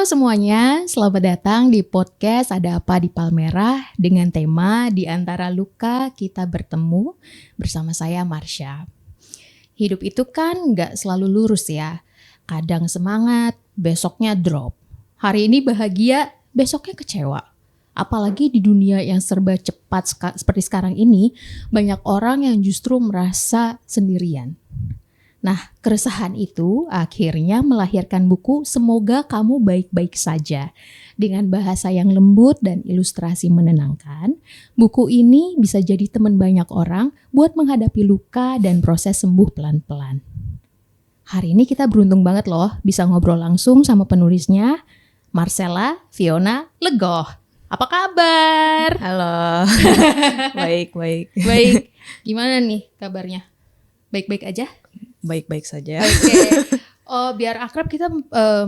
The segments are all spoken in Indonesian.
semuanya, selamat datang di podcast Ada Apa di Palmerah dengan tema Di Antara Luka Kita Bertemu bersama saya Marsha. Hidup itu kan gak selalu lurus ya, kadang semangat, besoknya drop. Hari ini bahagia, besoknya kecewa. Apalagi di dunia yang serba cepat seperti sekarang ini, banyak orang yang justru merasa sendirian. Nah, keresahan itu akhirnya melahirkan buku Semoga Kamu Baik-Baik Saja. Dengan bahasa yang lembut dan ilustrasi menenangkan, buku ini bisa jadi teman banyak orang buat menghadapi luka dan proses sembuh pelan-pelan. Hari ini kita beruntung banget loh bisa ngobrol langsung sama penulisnya, Marcella Fiona Legoh. Apa kabar? Halo, baik. Baik, gimana nih kabarnya? Baik-baik aja? Baik-baik saja. Oke. Oh, biar akrab kita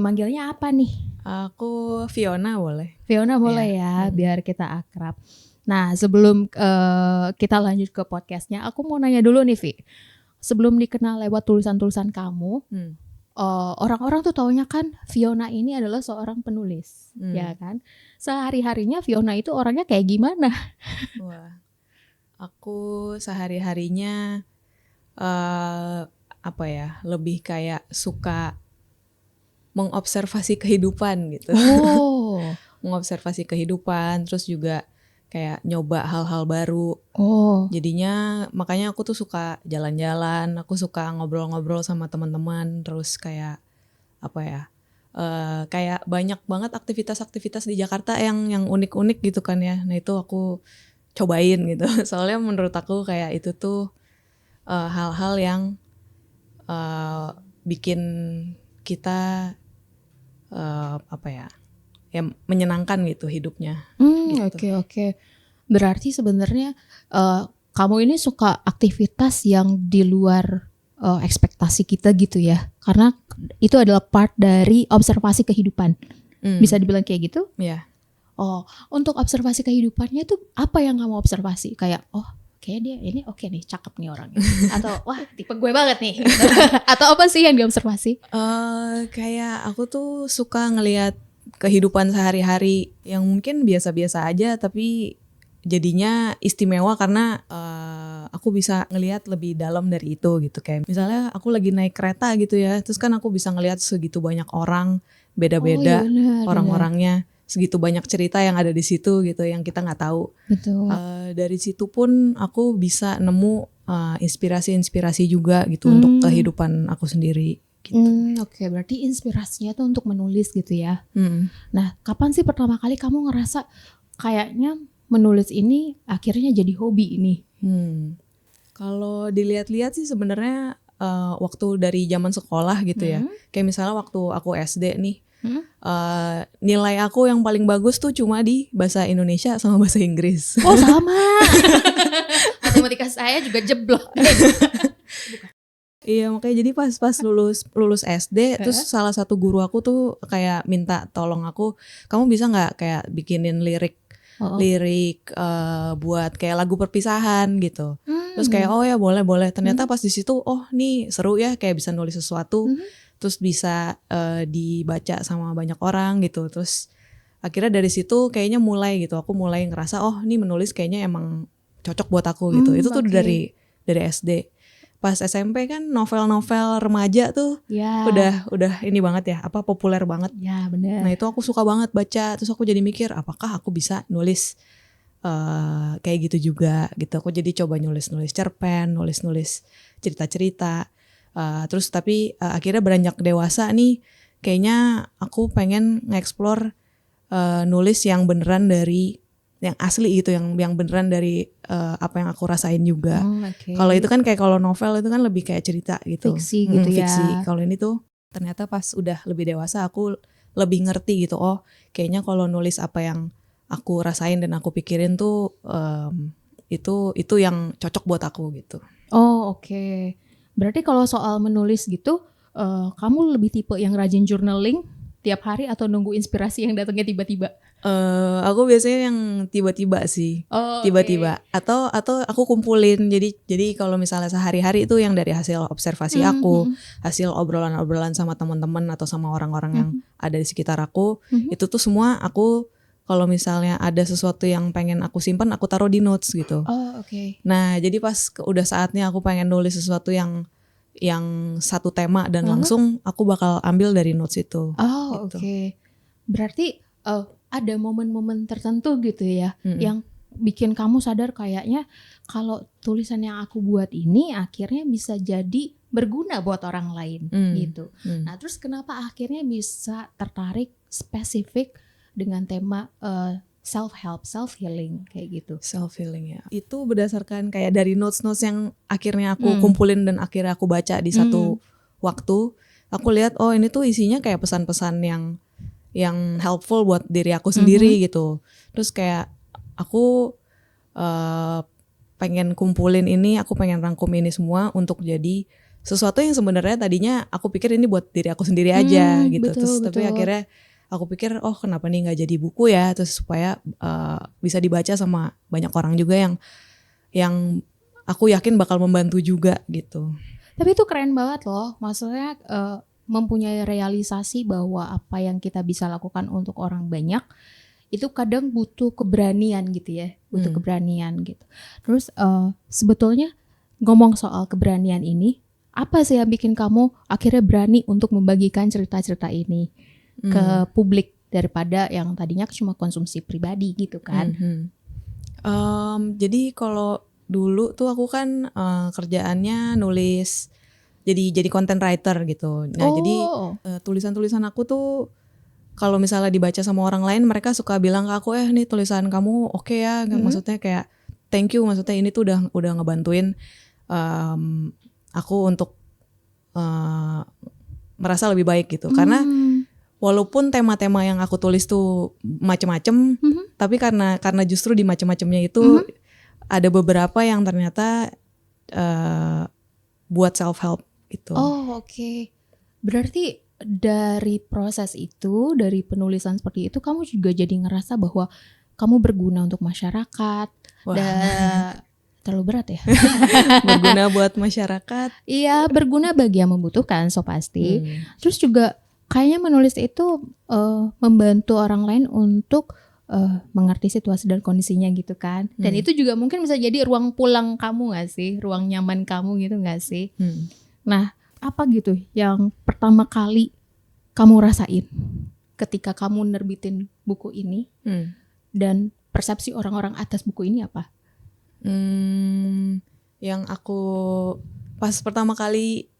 manggilnya apa nih? Aku Fiona boleh? Fiona boleh ya, biar kita akrab. Nah, sebelum kita lanjut ke podcastnya, aku mau nanya dulu nih, Vi. Sebelum dikenal lewat tulisan-tulisan kamu, orang-orang tuh taunya kan Fiona ini adalah seorang penulis, ya kan? Sehari-harinya Fiona itu orangnya kayak gimana? Wah, aku sehari-harinya lebih kayak suka mengobservasi kehidupan gitu. Oh, Mengobservasi kehidupan, terus juga kayak nyoba hal-hal baru. oh, Jadinya makanya aku tuh suka jalan-jalan, aku suka ngobrol-ngobrol sama teman-teman, terus kayak kayak banyak banget aktivitas-aktivitas di Jakarta yang unik-unik gitu kan ya. Nah itu aku cobain gitu. Soalnya menurut aku kayak itu tuh hal-hal yang bikin kita yang menyenangkan gitu hidupnya. Gitu. Oke. Berarti sebenarnya kamu ini suka aktivitas yang di luar ekspektasi kita gitu ya, karena itu adalah part dari observasi kehidupan. Bisa dibilang kayak gitu? Iya. Oh, untuk observasi kehidupannya tuh apa yang kamu observasi? Kayak, oh, kayak dia ini oke nih, cakep nih orangnya. Atau wah, tipe gue banget nih. Atau apa sih yang diobservasi? Kayak aku tuh suka ngelihat kehidupan sehari-hari yang mungkin biasa-biasa aja, tapi jadinya istimewa karena aku bisa ngelihat lebih dalam dari itu gitu. Kayak misalnya aku lagi naik kereta gitu ya, terus kan aku bisa ngelihat segitu banyak orang, beda-beda orang-orangnya, segitu banyak cerita yang ada di situ gitu yang kita nggak tahu. Betul. Dari situ pun aku bisa nemu inspirasi-inspirasi juga gitu untuk kehidupan aku sendiri. Gitu. Oke, berarti inspirasinya tuh untuk menulis gitu ya. Nah, kapan sih pertama kali kamu ngerasa kayaknya menulis ini akhirnya jadi hobi ini? Kalau dilihat-lihat sih sebenarnya waktu dari zaman sekolah gitu ya. Kayak misalnya waktu aku SD nih, nilai aku yang paling bagus tuh cuma di bahasa Indonesia sama bahasa Inggris. Oh sama. Matematika saya juga jeblok. Iya, makanya jadi pas lulus SD, terus salah satu guru aku tuh kayak minta tolong aku, kamu bisa nggak kayak bikinin lirik buat kayak lagu perpisahan gitu. Terus kayak oh ya boleh. Ternyata pas di situ nih seru ya, kayak bisa nulis sesuatu, terus bisa dibaca sama banyak orang gitu. Terus akhirnya dari situ kayaknya mulai gitu, aku mulai ngerasa nih menulis kayaknya emang cocok buat aku gitu. Itu tuh dari SD. Pas SMP kan novel-novel remaja tuh udah ini banget ya, populer banget. Ya benar. Nah itu aku suka banget baca, terus aku jadi mikir apakah aku bisa nulis kayak gitu juga gitu. Aku jadi coba nulis cerpen, nulis cerita-cerita. Terus tapi akhirnya beranjak dewasa nih, kayaknya aku pengen nge-explore nulis yang beneran dari yang asli gitu, yang beneran dari apa yang aku rasain juga. Kalau itu kan kayak kalau novel itu kan lebih kayak cerita gitu, fiksi gitu ya. Fiksi. Kalau ini tuh ternyata pas udah lebih dewasa aku lebih ngerti gitu. Oh, kayaknya kalau nulis apa yang aku rasain dan aku pikirin tuh itu yang cocok buat aku gitu. Oh oke. Berarti kalau soal menulis gitu, kamu lebih tipe yang rajin journaling tiap hari atau nunggu inspirasi yang datangnya tiba-tiba? Aku biasanya yang tiba-tiba sih. Oh, Tiba-tiba atau aku kumpulin. Jadi kalau misalnya sehari-hari itu yang dari hasil observasi aku, hasil obrolan-obrolan sama teman-teman atau sama orang-orang yang ada di sekitar aku, itu tuh semua aku kalau misalnya ada sesuatu yang pengen aku simpan, aku taruh di notes gitu. Oh, oke. Nah, jadi pas udah saatnya aku pengen nulis sesuatu yang satu tema dan langsung aku bakal ambil dari notes itu. Oh, gitu. oke. Berarti ada momen-momen tertentu gitu ya yang bikin kamu sadar kayaknya kalau tulisan yang aku buat ini akhirnya bisa jadi berguna buat orang lain gitu. Nah, terus kenapa akhirnya bisa tertarik spesifik dengan tema self-help, self-healing kayak gitu? Self-healing ya. Itu berdasarkan kayak dari notes-notes yang akhirnya aku kumpulin dan akhirnya aku baca di satu waktu. Aku lihat oh ini tuh isinya kayak pesan-pesan yang helpful buat diri aku sendiri gitu. Terus kayak aku pengen kumpulin ini, aku pengen rangkum ini semua untuk jadi sesuatu yang sebenarnya tadinya aku pikir ini buat diri aku sendiri aja gitu. Betul, Terus betul. tapi akhirnya aku pikir oh kenapa nih nggak jadi buku ya, terus supaya bisa dibaca sama banyak orang juga yang aku yakin bakal membantu juga gitu. Tapi itu keren banget loh, maksudnya mempunyai realisasi bahwa apa yang kita bisa lakukan untuk orang banyak itu kadang butuh keberanian gitu ya, butuh keberanian gitu. Terus sebetulnya ngomong soal keberanian ini, apa sih yang bikin kamu akhirnya berani untuk membagikan cerita-cerita ini ke publik daripada yang tadinya cuma konsumsi pribadi gitu kan? Jadi kalau dulu tuh aku kan kerjaannya nulis. Jadi content writer gitu. Nah jadi tulisan-tulisan aku tuh kalau misalnya dibaca sama orang lain mereka suka bilang ke aku nih tulisan kamu oke ya. Maksudnya kayak thank you, maksudnya ini tuh udah ngebantuin aku untuk merasa lebih baik gitu. Karena walaupun tema-tema yang aku tulis tuh macem-macem, tapi karena justru di macem-macemnya itu ada beberapa yang ternyata buat self help gitu. Oh, oke. Berarti dari proses itu, dari penulisan seperti itu, kamu juga jadi ngerasa bahwa kamu berguna untuk masyarakat. Dan terlalu berat ya? Berguna buat masyarakat. Iya, berguna bagi yang membutuhkan, so pasti. Terus juga kayaknya menulis itu membantu orang lain untuk mengerti situasi dan kondisinya gitu kan. Dan itu juga mungkin bisa jadi ruang pulang kamu gak sih? Ruang nyaman kamu gitu gak sih? Nah, apa gitu yang pertama kali kamu rasain ketika kamu nerbitin buku ini dan persepsi orang-orang atas buku ini apa? Yang aku pas pertama kali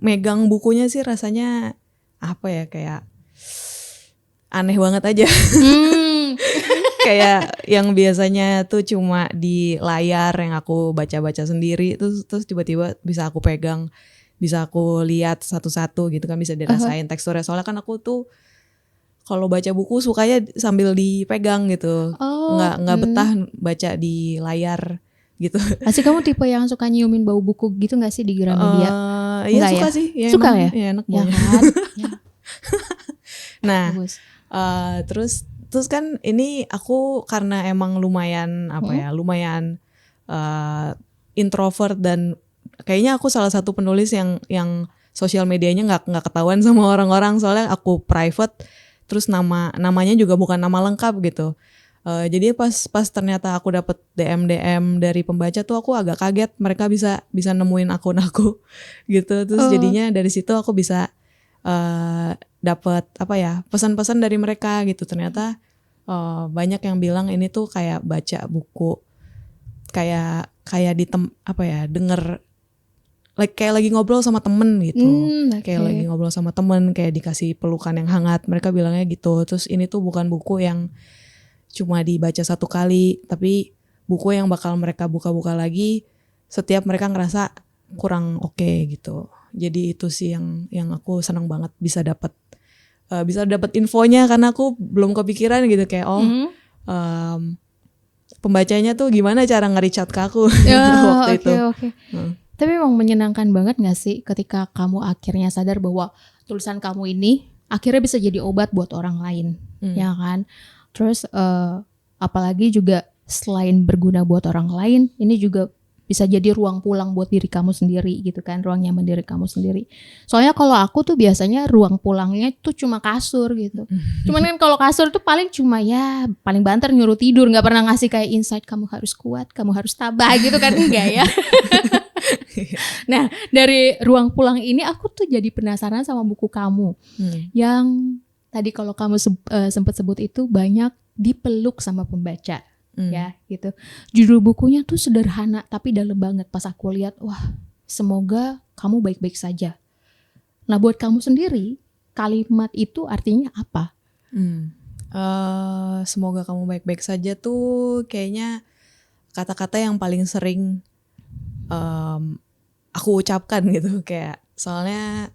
megang bukunya sih rasanya kayak aneh banget aja. Kayak yang biasanya tuh cuma di layar yang aku baca-baca sendiri terus tiba-tiba bisa aku pegang, bisa aku lihat satu-satu gitu kan, bisa dirasain teksturnya. Soalnya kan aku tuh kalau baca buku sukanya sambil dipegang gitu. Nggak betah baca di layar gitu. Asik, kamu tipe yang suka nyiumin bau buku gitu gak sih di Gramedia? Iya suka sih. Ya, suka emang, ya? Ya enak ya banget. kan? Ya. Nah, terus kan ini aku karena emang lumayan lumayan introvert dan kayaknya aku salah satu penulis yang sosial medianya nggak ketahuan sama orang-orang, soalnya aku private, terus namanya juga bukan nama lengkap gitu. Jadi pas ternyata aku dapet DM dari pembaca tuh aku agak kaget, mereka bisa nemuin akun aku gitu. Terus jadinya dari situ aku bisa dapat pesan-pesan dari mereka gitu. Ternyata banyak yang bilang ini tuh kayak baca buku kayak denger kayak lagi ngobrol sama temen gitu. Kayak lagi ngobrol sama temen, kayak dikasih pelukan yang hangat. Mereka bilangnya gitu. Terus ini tuh bukan buku yang cuma dibaca satu kali, tapi buku yang bakal mereka buka-buka lagi setiap mereka ngerasa kurang oke gitu. Jadi itu sih yang aku senang banget bisa dapat infonya, karena aku belum kepikiran gitu kayak pembacanya tuh gimana cara nge-reach out ke aku waktu itu. Tapi memang menyenangkan banget gak sih ketika kamu akhirnya sadar bahwa tulisan kamu ini akhirnya bisa jadi obat buat orang lain, ya kan? Terus apalagi juga selain berguna buat orang lain, ini juga bisa jadi ruang pulang buat diri kamu sendiri gitu kan, ruang nyaman diri kamu sendiri. Soalnya kalau aku tuh biasanya ruang pulangnya tuh cuma kasur gitu. Cuman kan kalau kasur tuh paling cuma ya paling banter nyuruh tidur, nggak pernah ngasih kayak insight kamu harus kuat, kamu harus tabah gitu kan, enggak ya. Nah dari ruang pulang ini aku tuh jadi penasaran sama buku kamu yang tadi kalau kamu sempat sebut itu banyak dipeluk sama pembaca. Ya gitu. Judul bukunya tuh sederhana tapi dalam banget. Pas aku lihat, wah semoga kamu baik-baik saja. Nah buat kamu sendiri kalimat itu artinya apa? Semoga kamu baik-baik saja tuh kayaknya kata-kata yang paling sering aku ucapkan gitu. Kayak soalnya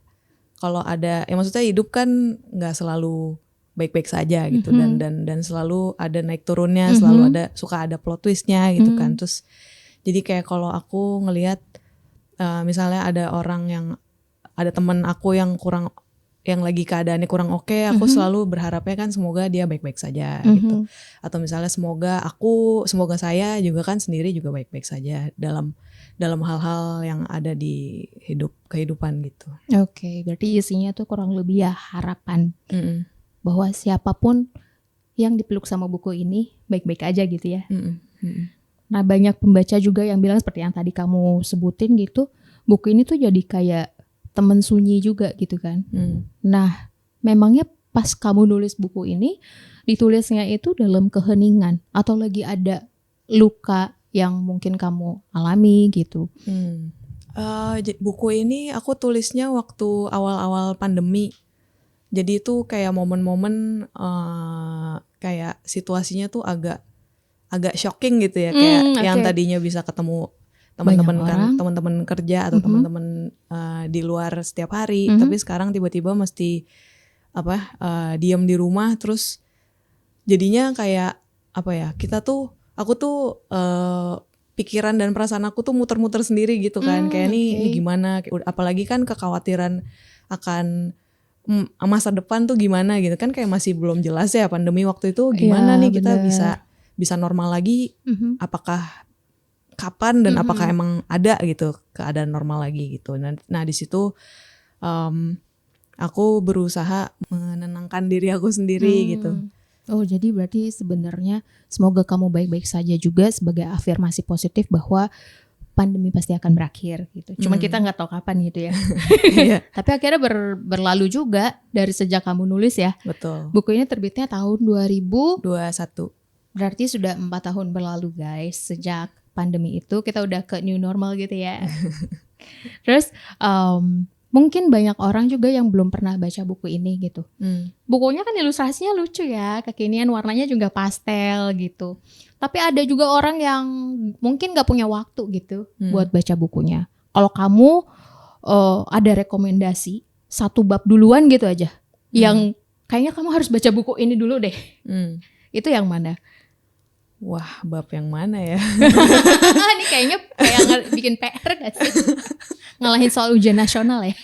kalau ada, ya maksudnya hidup kan nggak selalu baik-baik saja gitu, dan selalu ada naik turunnya, selalu suka ada plot twistnya gitu kan. Terus jadi kayak kalau aku ngelihat misalnya ada teman aku yang lagi keadaannya kurang oke, aku selalu berharapnya kan semoga dia baik-baik saja gitu. Atau misalnya semoga saya juga kan sendiri juga baik-baik saja dalam hal-hal yang ada di kehidupan gitu. Oke, berarti isinya tuh kurang lebih ya harapan. Bahwa siapapun yang dipeluk sama buku ini baik-baik aja gitu ya. Nah banyak pembaca juga yang bilang seperti yang tadi kamu sebutin gitu, buku ini tuh jadi kayak teman sunyi juga gitu kan. Nah memangnya pas kamu nulis buku ini, ditulisnya itu dalam keheningan atau lagi ada luka yang mungkin kamu alami gitu? Buku ini aku tulisnya waktu awal-awal pandemi. Jadi itu kayak momen-momen kayak situasinya tuh agak shocking gitu ya, kayak yang tadinya bisa ketemu teman-teman kerja atau teman-teman di luar setiap hari, tapi sekarang tiba-tiba mesti diam di rumah. Terus jadinya kayak aku tuh pikiran dan perasaan aku tuh muter-muter sendiri gitu kan, kayak ini gimana, apalagi kan kekhawatiran akan masa depan tuh gimana gitu kan, kayak masih belum jelas ya pandemi waktu itu gimana nih kita bisa normal lagi, apakah kapan dan apakah emang ada gitu keadaan normal lagi gitu. Nah di situ aku berusaha menenangkan diri aku sendiri gitu. Oh jadi berarti sebenarnya semoga kamu baik-baik saja juga sebagai afirmasi positif bahwa pandemi pasti akan berakhir gitu. Cuman kita nggak tahu kapan gitu ya. Tapi akhirnya berlalu juga dari sejak kamu nulis ya. Betul. Buku ini terbitnya tahun 2021. Berarti sudah 4 tahun berlalu guys. Sejak pandemi itu kita udah ke new normal gitu ya. Terus mungkin banyak orang juga yang belum pernah baca buku ini gitu. Bukunya kan ilustrasinya lucu ya, kekinian, warnanya juga pastel gitu. Tapi ada juga orang yang mungkin gak punya waktu gitu buat baca bukunya. Kalau kamu ada rekomendasi 1 bab duluan gitu aja, yang kayaknya kamu harus baca buku ini dulu deh. Itu yang mana? Wah, bab yang mana ya? Ini kayaknya kayak bikin PR gak sih? Ngalahin soal ujian nasional ya.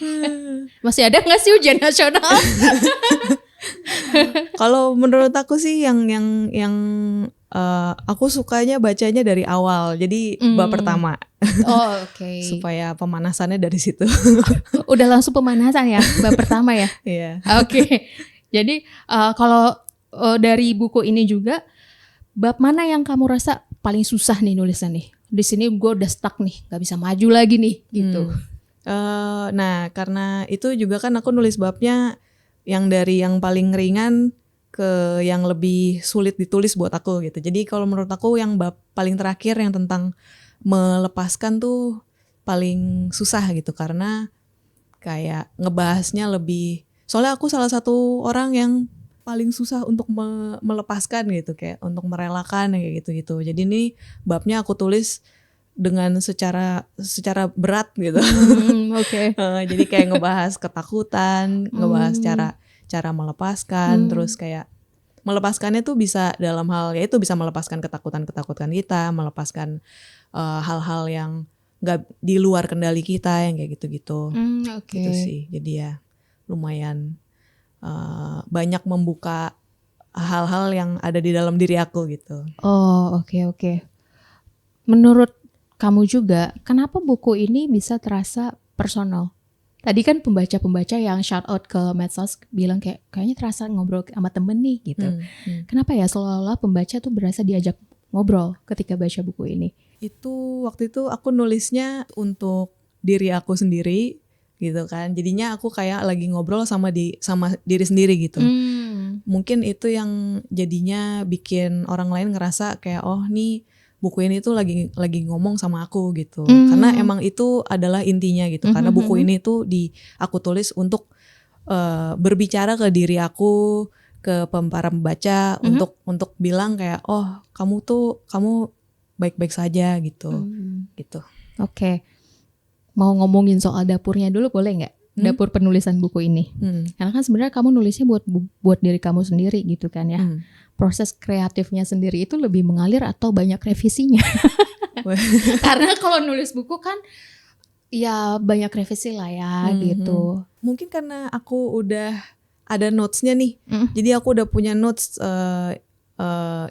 Masih ada gak sih ujian nasional? Kalau menurut aku sih yang aku sukanya bacanya dari awal. Jadi bab pertama. Oh, oke. Supaya pemanasannya dari situ. Udah langsung pemanasan ya bab pertama ya? Iya. Oke. Jadi kalau dari buku ini juga, bab mana yang kamu rasa paling susah nih nulisnya nih? Di sini gue udah stuck nih, gak bisa maju lagi nih gitu. Nah karena itu juga kan aku nulis babnya yang dari yang paling ringan ke yang lebih sulit ditulis buat aku gitu. Jadi kalau menurut aku yang bab paling terakhir yang tentang melepaskan tuh paling susah gitu, karena kayak ngebahasnya lebih, soalnya aku salah satu orang yang paling susah untuk melepaskan gitu, kayak untuk merelakan kayak gitu-gitu. Jadi ini babnya aku tulis dengan secara berat gitu. Oke. Jadi kayak ngebahas ketakutan, ngebahas cara melepaskan, terus kayak melepaskannya tuh bisa dalam hal, ya itu bisa melepaskan ketakutan kita, melepaskan hal-hal yang nggak di luar kendali kita, yang kayak gitu-gitu. Gitu sih. Jadi ya lumayan banyak membuka hal-hal yang ada di dalam diri aku gitu. Oh, oke. Menurut kamu juga, kenapa buku ini bisa terasa personal? Tadi kan pembaca-pembaca yang shout out ke medsos bilang kayaknya terasa ngobrol sama temen nih gitu. Kenapa ya seolah-olah pembaca tuh berasa diajak ngobrol ketika baca buku ini? Itu waktu itu aku nulisnya untuk diri aku sendiri gitu kan. Jadinya aku kayak lagi ngobrol sama diri sendiri gitu. Mungkin itu yang jadinya bikin orang lain ngerasa kayak oh nih buku ini tuh lagi ngomong sama aku gitu. Karena emang itu adalah intinya gitu. Karena buku ini tuh aku tulis untuk berbicara ke diri aku, ke para pembaca untuk bilang kayak oh kamu baik-baik saja gitu. Gitu. Oke. Mau ngomongin soal dapurnya dulu boleh nggak? Dapur penulisan buku ini. Karena kan sebenarnya kamu nulisnya buat diri kamu sendiri gitu kan ya. Proses kreatifnya sendiri itu lebih mengalir atau banyak revisinya? Karena kalau nulis buku kan ya banyak revisi lah ya gitu. Mungkin karena aku udah ada notes-nya nih. Jadi aku udah punya notes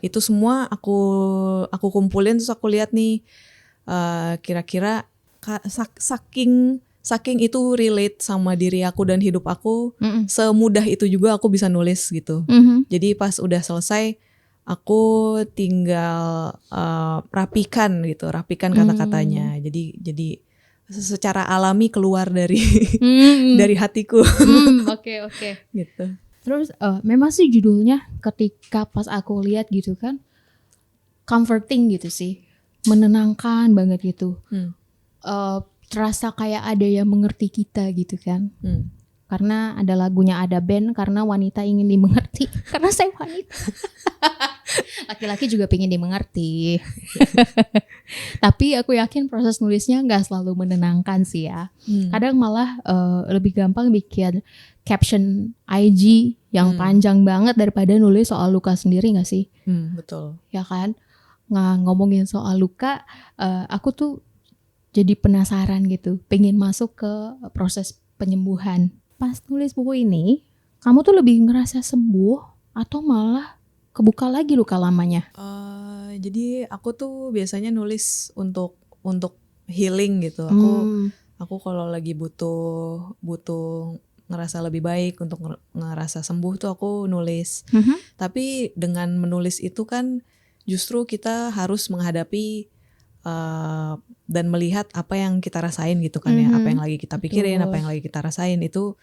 itu semua aku kumpulin terus aku lihat nih kira-kira saking itu relate sama diri aku dan hidup aku, semudah itu juga aku bisa nulis gitu. Jadi pas udah selesai, aku tinggal rapikan kata-katanya. Jadi secara alami keluar dari dari hatiku. Oke. Gitu. Terus memang sih judulnya ketika pas aku lihat gitu kan, comforting gitu sih, menenangkan banget gitu. Terasa kayak ada yang mengerti kita gitu kan. Karena ada lagunya ada band karena wanita ingin dimengerti. Karena saya wanita. Laki-laki juga pengen dimengerti. Tapi aku yakin proses nulisnya gak selalu menenangkan sih ya. Kadang malah lebih gampang bikin caption IG yang panjang banget daripada nulis soal luka sendiri gak sih? Betul. Ya kan? Ngomongin soal luka, aku tuh jadi penasaran gitu, pengen masuk ke proses penyembuhan. Pas nulis buku ini, kamu tuh lebih ngerasa sembuh atau malah kebuka lagi luka lamanya? Jadi aku tuh biasanya nulis untuk healing gitu. Aku kalau lagi butuh ngerasa lebih baik, untuk ngerasa sembuh tuh aku nulis. Tapi dengan menulis itu kan justru kita harus menghadapi dan melihat apa yang kita rasain gitu kan ya, apa yang lagi kita pikirin, apa yang lagi kita rasain itu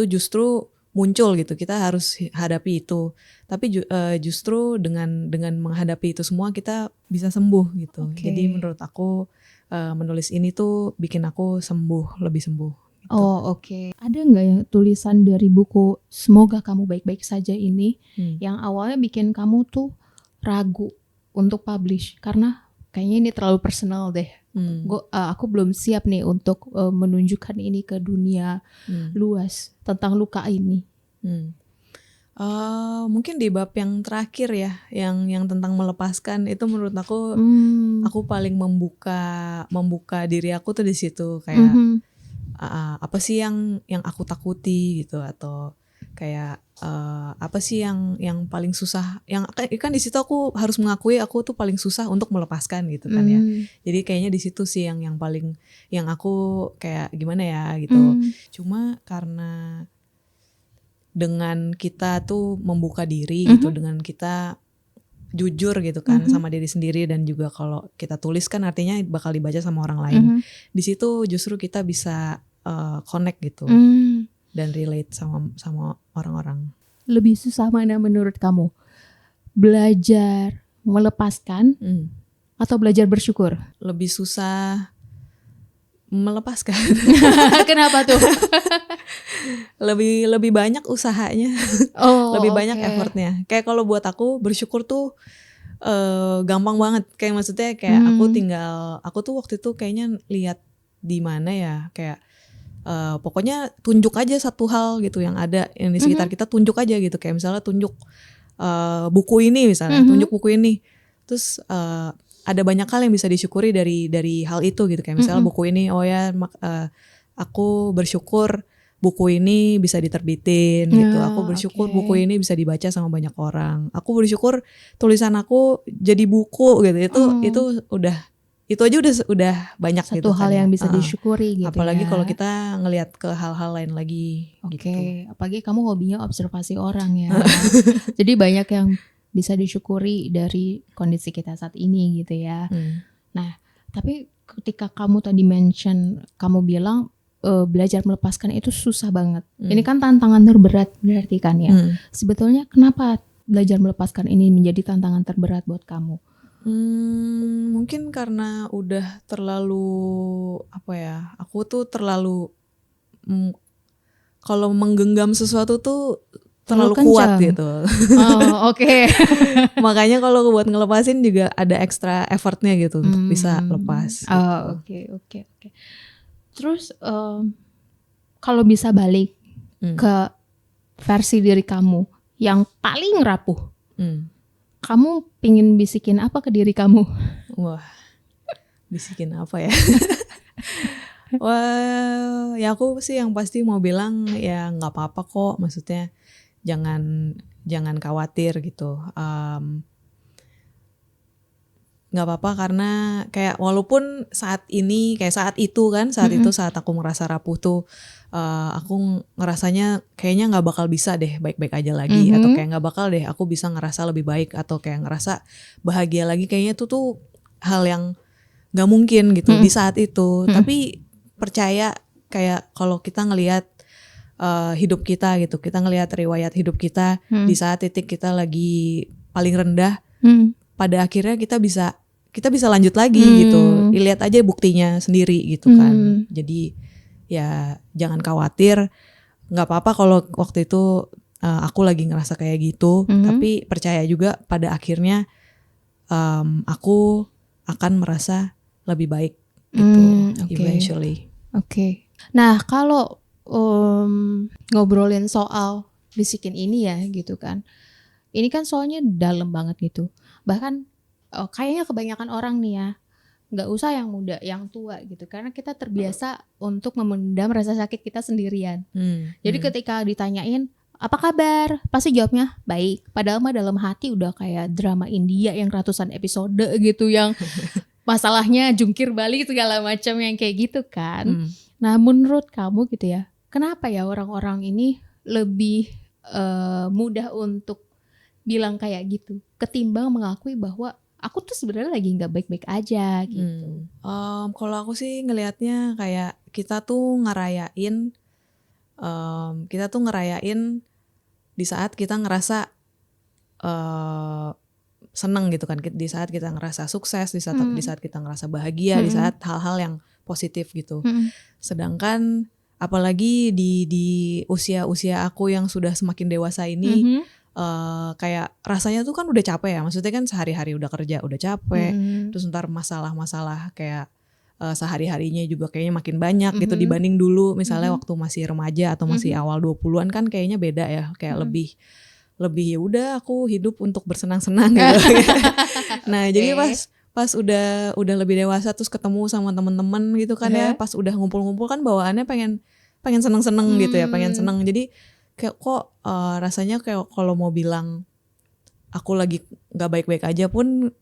justru muncul gitu, kita harus hadapi itu. Tapi justru dengan menghadapi itu semua kita bisa sembuh gitu. Jadi menurut aku menulis ini tuh bikin aku lebih sembuh gitu. Oh oke. Ada nggak ya tulisan dari buku Semoga Kamu Baik-Baik Saja ini yang awalnya bikin kamu tuh ragu untuk publish karena kayaknya ini terlalu personal deh. Aku belum siap nih untuk menunjukkan ini ke dunia luas tentang luka ini. Mungkin di bab yang terakhir ya, yang tentang melepaskan itu menurut aku, aku paling membuka diri aku tuh di situ kayak apa sih yang aku takuti gitu, atau kayak apa sih yang paling susah, yang kan di situ aku harus mengakui aku tuh paling susah untuk melepaskan gitu kan ya. Jadi kayaknya di situ sih yang paling yang aku kayak gimana ya gitu. Cuma karena dengan kita tuh membuka diri gitu, dengan kita jujur gitu kan sama diri sendiri, dan juga kalau kita tulis kan artinya bakal dibaca sama orang lain. Di situ justru kita bisa connect gitu. Dan relate sama orang-orang. Lebih susah mana menurut kamu? Belajar melepaskan atau belajar bersyukur? Lebih susah melepaskan. Kenapa tuh? lebih banyak usahanya. Lebih banyak effortnya. Kayak kalau buat aku bersyukur tuh gampang banget. Kayak maksudnya kayak aku tuh waktu itu kayaknya lihat di mana ya, kayak pokoknya tunjuk aja satu hal gitu yang ada yang di sekitar kita, tunjuk aja gitu. Kayak misalnya tunjuk buku ini misalnya, tunjuk buku ini. Terus ada banyak hal yang bisa disyukuri dari hal itu gitu. Kayak misalnya buku ini, oh ya aku bersyukur buku ini bisa diterbitin gitu. Ya, Aku bersyukur oke. buku ini bisa dibaca sama banyak orang. Aku bersyukur tulisan aku jadi buku gitu. Itu aja udah banyak Satu gitu hal kan ya. yang bisa disyukuri gitu Apalagi ya. kalau kita ngelihat ke hal-hal lain lagi gitu. Oke, apalagi kamu hobinya observasi orang ya. Jadi banyak yang bisa disyukuri dari kondisi kita saat ini gitu ya. Nah, tapi ketika kamu tadi mention, kamu bilang belajar melepaskan itu susah banget. Ini kan tantangan terberat berarti kan ya. Sebetulnya kenapa belajar melepaskan ini menjadi tantangan terberat buat kamu? Mungkin karena udah terlalu aku tuh terlalu kalau menggenggam sesuatu tuh terlalu kuat kencang. gitu. Oh, oke. Makanya kalau buat ngelepasin juga ada extra effortnya gitu untuk bisa lepas gitu. Oh, oke. Terus kalau bisa balik ke versi diri kamu yang paling rapuh, kamu pingin bisikin apa ke diri kamu? Wah, bisikin apa ya? Wah, ya aku sih yang pasti mau bilang ya nggak apa-apa kok, maksudnya jangan khawatir gitu. Nggak apa-apa karena kayak walaupun saat ini kayak saat itu saat aku merasa rapuh tuh aku ngerasanya kayaknya nggak bakal bisa deh baik-baik aja lagi, atau kayak nggak bakal deh aku bisa ngerasa lebih baik atau kayak ngerasa bahagia lagi, kayaknya itu tuh hal yang nggak mungkin gitu di saat itu. Tapi percaya kayak kalau kita ngelihat hidup kita gitu, kita ngelihat riwayat hidup kita di saat titik kita lagi paling rendah, pada akhirnya kita bisa lanjut lagi gitu. Lihat aja buktinya sendiri gitu kan. Jadi ya jangan khawatir, nggak apa-apa kalau waktu itu aku lagi ngerasa kayak gitu. Tapi percaya juga pada akhirnya aku akan merasa lebih baik gitu eventually. Oke. Nah kalau ngobrolin soal bisikin ini ya gitu kan. Ini kan soalnya dalam banget gitu. Bahkan kayaknya kebanyakan orang nih ya, nggak usah yang muda, yang tua gitu. Karena kita terbiasa untuk memendam rasa sakit kita sendirian. Jadi ketika ditanyain, apa kabar? Pasti jawabnya baik. Padahal mah dalam hati udah kayak drama India yang ratusan episode gitu. Yang masalahnya jungkir balik segala macam yang kayak gitu kan. Nah menurut kamu gitu ya, kenapa ya orang-orang ini lebih mudah untuk bilang kayak gitu ketimbang mengakui bahwa aku tuh sebenarnya lagi nggak baik-baik aja gitu. Kalau aku sih ngelihatnya kayak kita tuh ngerayain di saat kita ngerasa seneng gitu kan, di saat kita ngerasa sukses, di saat kita ngerasa bahagia, di saat hal-hal yang positif gitu. Sedangkan apalagi di usia aku yang sudah semakin dewasa ini, kayak rasanya tuh kan udah capek ya, maksudnya kan sehari-hari udah kerja udah capek, terus ntar masalah-masalah kayak sehari-harinya juga kayaknya makin banyak gitu dibanding dulu misalnya waktu masih remaja atau masih awal 20-an kan kayaknya beda ya, kayak lebih ya udah aku hidup untuk bersenang-senang gitu. Nah jadi pas udah lebih dewasa terus ketemu sama temen-temen gitu kan ya, pas udah ngumpul-ngumpul kan bawaannya pengen seneng-seneng gitu ya, pengen seneng. Jadi kayak kok rasanya kayak kalau mau bilang aku lagi nggak baik-baik aja pun,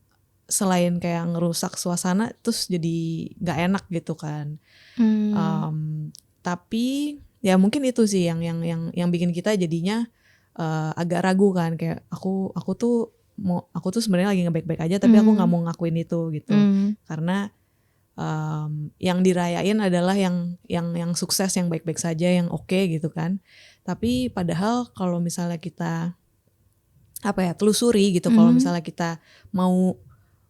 selain kayak ngerusak suasana terus jadi nggak enak gitu kan. Tapi ya mungkin itu sih yang bikin kita jadinya agak ragu kan, kayak aku tuh sebenarnya lagi nggak baik-baik aja tapi aku nggak mau ngakuin itu gitu. Karena yang dirayain adalah yang sukses, yang baik-baik saja, yang oke gitu kan. Tapi padahal kalau misalnya kita telusuri gitu, kalau misalnya kita mau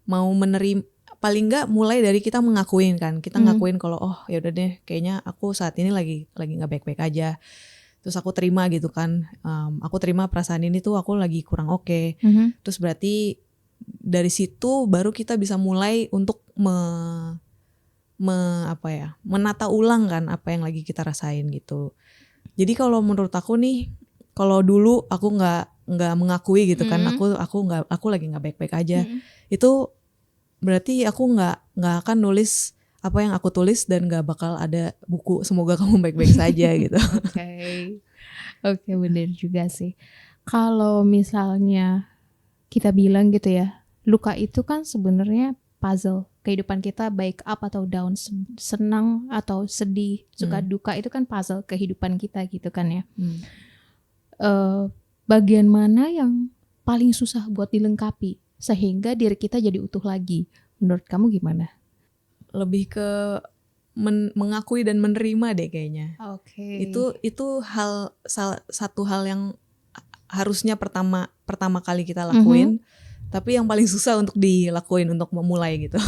menerima, paling nggak mulai dari kita mengakuin kan, kita ngakuin kalau oh ya udah deh kayaknya aku saat ini lagi nggak baik-baik aja, terus aku terima gitu kan, aku terima perasaan ini tuh aku lagi kurang oke. Terus berarti dari situ baru kita bisa mulai untuk menata ulang kan apa yang lagi kita rasain gitu. Jadi kalau menurut aku nih, kalau dulu aku nggak mengakui gitu kan, aku lagi nggak baik-baik aja, itu berarti aku nggak akan nulis apa yang aku tulis dan gak bakal ada buku semoga kamu baik-baik saja gitu. Oke, bener juga sih. Kalau misalnya kita bilang gitu ya, luka itu kan sebenarnya puzzle kehidupan kita, baik up atau down, senang atau sedih, suka duka, itu kan puzzle kehidupan kita gitu kan ya. Bagian mana yang paling susah buat dilengkapi sehingga diri kita jadi utuh lagi? Menurut kamu gimana? Lebih ke mengakui dan menerima deh kayaknya. Oke. Itu satu hal yang harusnya pertama kali kita lakuin, tapi yang paling susah untuk dilakuin untuk memulai gitu.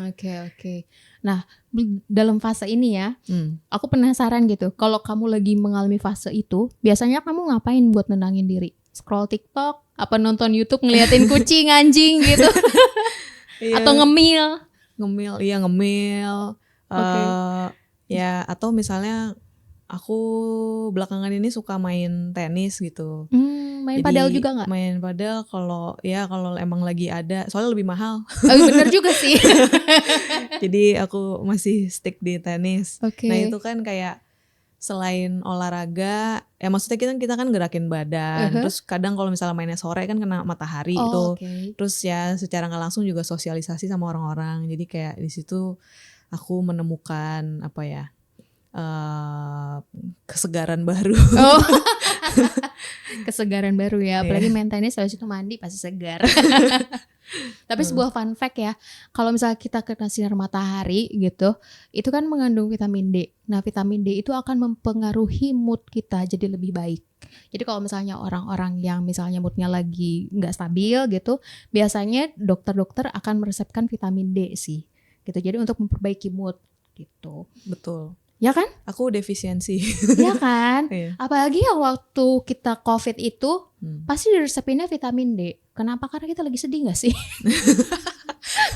Oke. Nah, dalam fase ini ya, aku penasaran gitu. Kalau kamu lagi mengalami fase itu, biasanya kamu ngapain buat nenangin diri? Scroll TikTok, apa nonton YouTube ngeliatin kucing, anjing gitu? Atau ngemil? Ngemil. Ya, atau misalnya aku belakangan ini suka main tenis gitu. Main padel juga nggak? Main padel kalau emang lagi ada, soalnya lebih mahal. Bener juga sih. Jadi aku masih stick di tenis. Okay. Nah itu kan kayak selain olahraga, ya maksudnya kita kan gerakin badan. Terus kadang kalau misalnya mainnya sore kan kena matahari itu. Okay. Terus ya secara nggak langsung juga sosialisasi sama orang-orang. Jadi kayak di situ aku menemukan apa ya, kesegaran baru. Kesegaran baru ya, apalagi main tenis habis itu mandi pasti segar. Tapi sebuah fun fact ya, kalau misalnya kita kena sinar matahari gitu, itu kan mengandung vitamin D. Nah, vitamin D itu akan mempengaruhi mood kita jadi lebih baik. Jadi kalau misalnya orang-orang yang misalnya moodnya lagi nggak stabil gitu, biasanya dokter-dokter akan meresepkan vitamin D sih, gitu. Jadi untuk memperbaiki mood gitu. Betul. Ya kan? Aku defisiensi. Ya kan? Iya. Apalagi yang waktu kita COVID itu pasti diresepinnya vitamin D. Kenapa? Karena kita lagi sedih gak sih?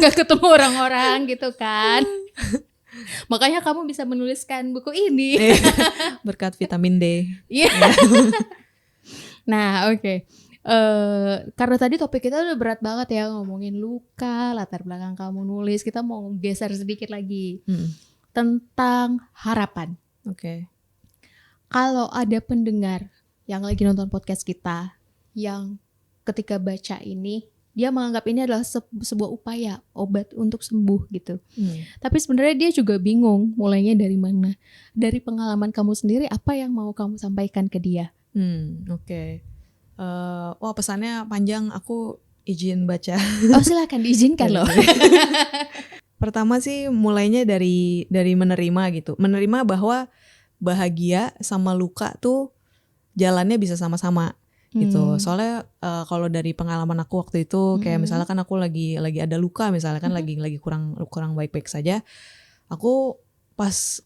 Gak ketemu orang-orang gitu kan. Makanya kamu bisa menuliskan buku ini. Berkat vitamin D. Iya. Nah oke. Karena tadi topik kita udah berat banget ya, ngomongin luka, latar belakang kamu nulis. Kita mau geser sedikit lagi. Tentang harapan. Oke. Kalau ada pendengar yang lagi nonton podcast kita, yang ketika baca ini, dia menganggap ini adalah sebuah upaya, obat untuk sembuh gitu. Tapi sebenarnya dia juga bingung mulainya dari mana. Dari pengalaman kamu sendiri, apa yang mau kamu sampaikan ke dia? Oke. Wah pesannya panjang, aku izin baca. Oh silakan diizinkan loh. Pertama sih mulainya dari menerima gitu. Menerima bahwa bahagia sama luka tuh jalannya bisa sama-sama gitu. Soalnya kalau dari pengalaman aku waktu itu kayak misalnya kan aku lagi ada luka misalnya kan lagi kurang baik-baik saja. Aku pas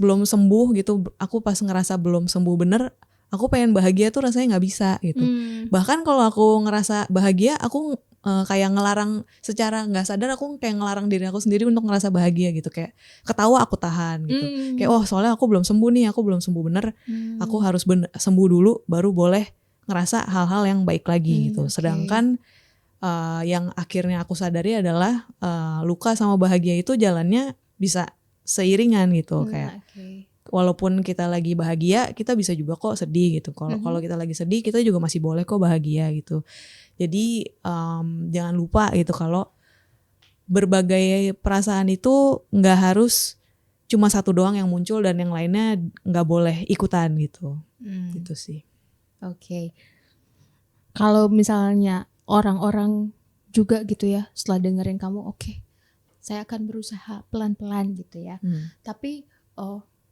belum sembuh gitu, aku pas ngerasa belum sembuh bener, aku pengen bahagia tuh rasanya nggak bisa gitu. Bahkan kalau aku ngerasa bahagia, aku kayak ngelarang, secara nggak sadar aku kayak ngelarang diri aku sendiri untuk ngerasa bahagia gitu, kayak ketawa aku tahan gitu, kayak soalnya aku belum sembuh nih, aku belum sembuh bener, aku harus sembuh dulu baru boleh ngerasa hal-hal yang baik lagi gitu. Sedangkan yang akhirnya aku sadari adalah luka sama bahagia itu jalannya bisa seiringan gitu, kayak walaupun kita lagi bahagia, kita bisa juga kok sedih gitu. Kalau kita lagi sedih, kita juga masih boleh kok bahagia gitu. Jadi jangan lupa gitu kalau berbagai perasaan itu nggak harus cuma satu doang yang muncul dan yang lainnya nggak boleh ikutan gitu. Gitu sih. Oke. Kalau misalnya orang-orang juga gitu ya, setelah dengerin kamu, oke, saya akan berusaha pelan-pelan gitu ya. Tapi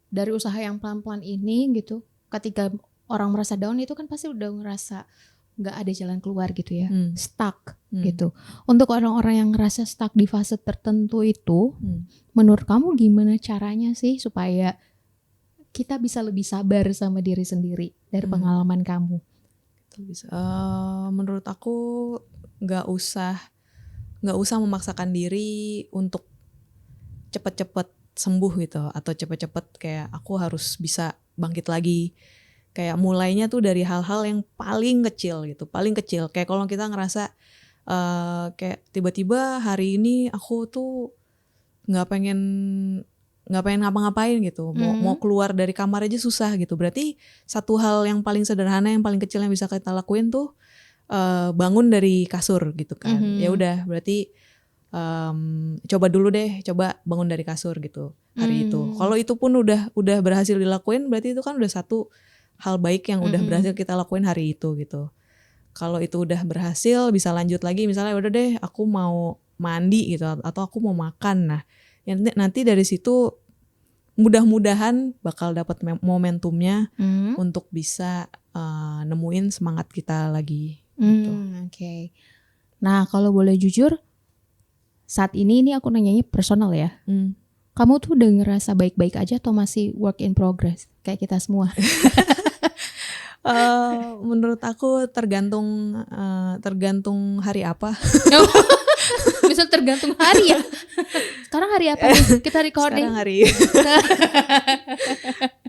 dari usaha yang pelan-pelan ini gitu, ketika orang merasa down itu kan pasti udah ngerasa nggak ada jalan keluar gitu ya, stuck gitu. Untuk orang-orang yang ngerasa stuck di fase tertentu itu, menurut kamu gimana caranya sih supaya kita bisa lebih sabar sama diri sendiri dari pengalaman kamu? Menurut aku nggak usah memaksakan diri untuk cepet-cepet sembuh gitu, atau cepet-cepet kayak aku harus bisa bangkit lagi. Kayak mulainya tuh dari hal-hal yang paling kecil gitu, paling kecil. Kayak kalau kita ngerasa kayak tiba-tiba hari ini aku tuh nggak pengen ngapa-ngapain gitu, mau keluar dari kamar aja susah gitu. Berarti satu hal yang paling sederhana, yang paling kecil yang bisa kita lakuin tuh bangun dari kasur gitu kan. Ya udah, berarti coba dulu deh, coba bangun dari kasur gitu hari itu. Kalau itu pun udah berhasil dilakuin, berarti itu kan udah satu hal baik yang udah berhasil kita lakuin hari itu gitu. Kalau itu udah berhasil, bisa lanjut lagi, misalnya udah deh aku mau mandi gitu, atau aku mau makan. Nah, nanti dari situ mudah-mudahan bakal dapat momentumnya untuk bisa nemuin semangat kita lagi. Gitu. Oke. Nah, kalau boleh jujur, saat ini aku nanyanya personal ya. Kamu tuh udah ngerasa baik-baik aja atau masih work in progress kayak kita semua? Menurut aku tergantung hari apa. Bisa tergantung hari ya. Sekarang hari apa nih kita recording? Sekarang hari.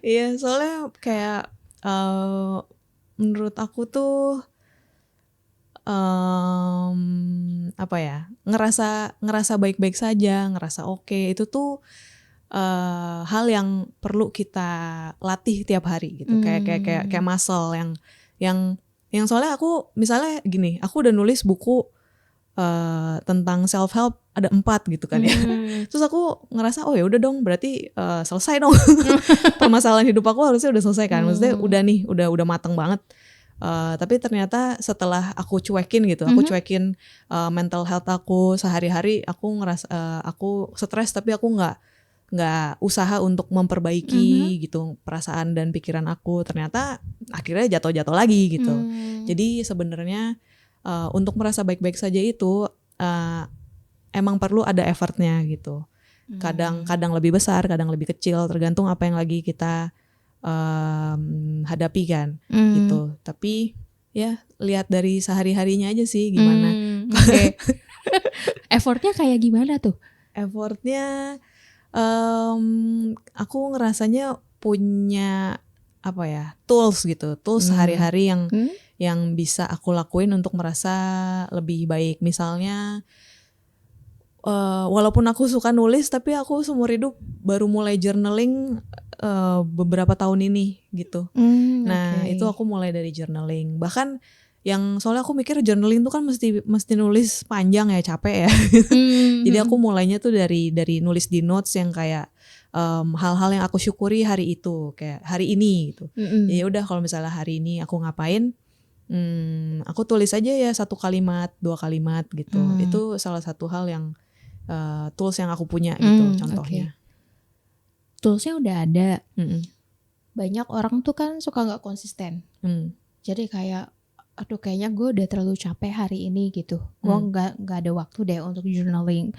Iya, soalnya kayak menurut aku tuh apa ya, ngerasa baik-baik saja, ngerasa oke, itu tuh hal yang perlu kita latih tiap hari gitu. Kayak muscle yang soalnya aku misalnya gini, aku udah nulis buku tentang self help ada 4 gitu kan ya. Terus aku ngerasa oh ya udah dong, berarti selesai dong. Permasalahan hidup aku harusnya udah selesai kan. Maksudnya udah nih, udah mateng banget. Tapi ternyata setelah aku cuekin gitu, aku cuekin mental health aku sehari-hari, aku ngerasa aku stres, tapi aku nggak usaha untuk memperbaiki gitu perasaan dan pikiran aku, ternyata akhirnya jatuh lagi gitu. Jadi sebenarnya untuk merasa baik-baik saja itu emang perlu ada effortnya gitu. Kadang lebih besar, kadang lebih kecil, tergantung apa yang lagi kita hadapi kan gitu. Tapi ya lihat dari sehari-harinya aja sih gimana. Okay. Effortnya kayak gimana tuh? Effortnya aku ngerasanya punya apa ya, tools sehari-hari yang bisa aku lakuin untuk merasa lebih baik. Misalnya walaupun aku suka nulis, tapi aku seumur hidup baru mulai journaling beberapa tahun ini gitu. Nah itu aku mulai dari journaling. Bahkan yang soalnya aku mikir journaling tuh kan mesti nulis panjang ya, capek ya. Jadi aku mulainya tuh dari nulis di notes yang kayak hal-hal yang aku syukuri hari itu, kayak hari ini gitu. Jadi udah kalau misalnya hari ini aku ngapain, aku tulis aja ya 1 kalimat, 2 kalimat gitu. Itu salah satu hal yang tools yang aku punya gitu contohnya. Toolsnya udah ada. Banyak orang tuh kan suka nggak konsisten. Jadi kayak aduh kayaknya gue udah terlalu capek hari ini gitu. Gue nggak ada waktu deh untuk journaling.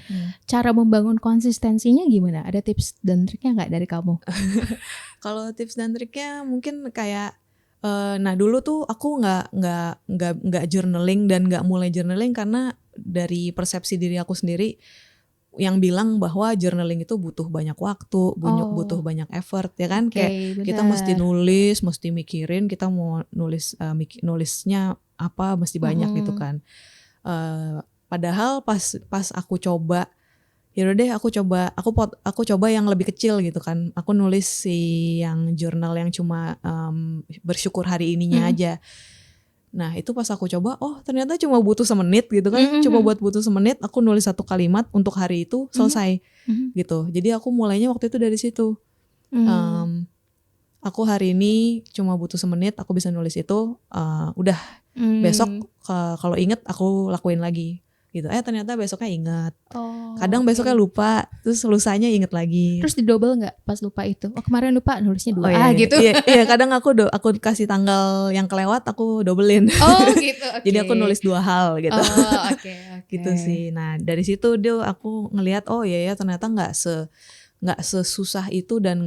Cara membangun konsistensinya gimana? Ada tips dan triknya nggak dari kamu? Kalau tips dan triknya mungkin kayak nah dulu tuh aku nggak journaling dan nggak mulai journaling karena dari persepsi diri aku sendiri yang bilang bahwa journaling itu butuh banyak waktu, butuh banyak effort ya kan. Kayak kita mesti nulis, mesti mikirin kita mau nulisnya apa, mesti banyak gitu kan. Padahal pas aku coba, ya udah deh aku coba yang lebih kecil gitu kan. Aku nulis yang jurnal yang cuma bersyukur hari ininya aja. Nah itu pas aku coba, oh ternyata cuma butuh semenit gitu kan. Coba butuh semenit, aku nulis 1 kalimat untuk hari itu, selesai gitu. Jadi aku mulainya waktu itu dari situ. Aku hari ini cuma butuh semenit, aku bisa nulis itu, udah besok kalau inget aku lakuin lagi gitu. Ternyata besoknya inget. Kadang besoknya lupa, terus lusanya inget lagi. Terus di double nggak pas lupa itu? Oh kemarin lupa nulisnya 2 gitu. Iya kadang aku kasih tanggal yang kelewat, aku dobelin. Oh gitu. Okay. Jadi aku nulis 2 hal gitu. Oh okay. Gitu sih. Nah dari situ aku ngelihat oh ya ternyata nggak sesusah itu dan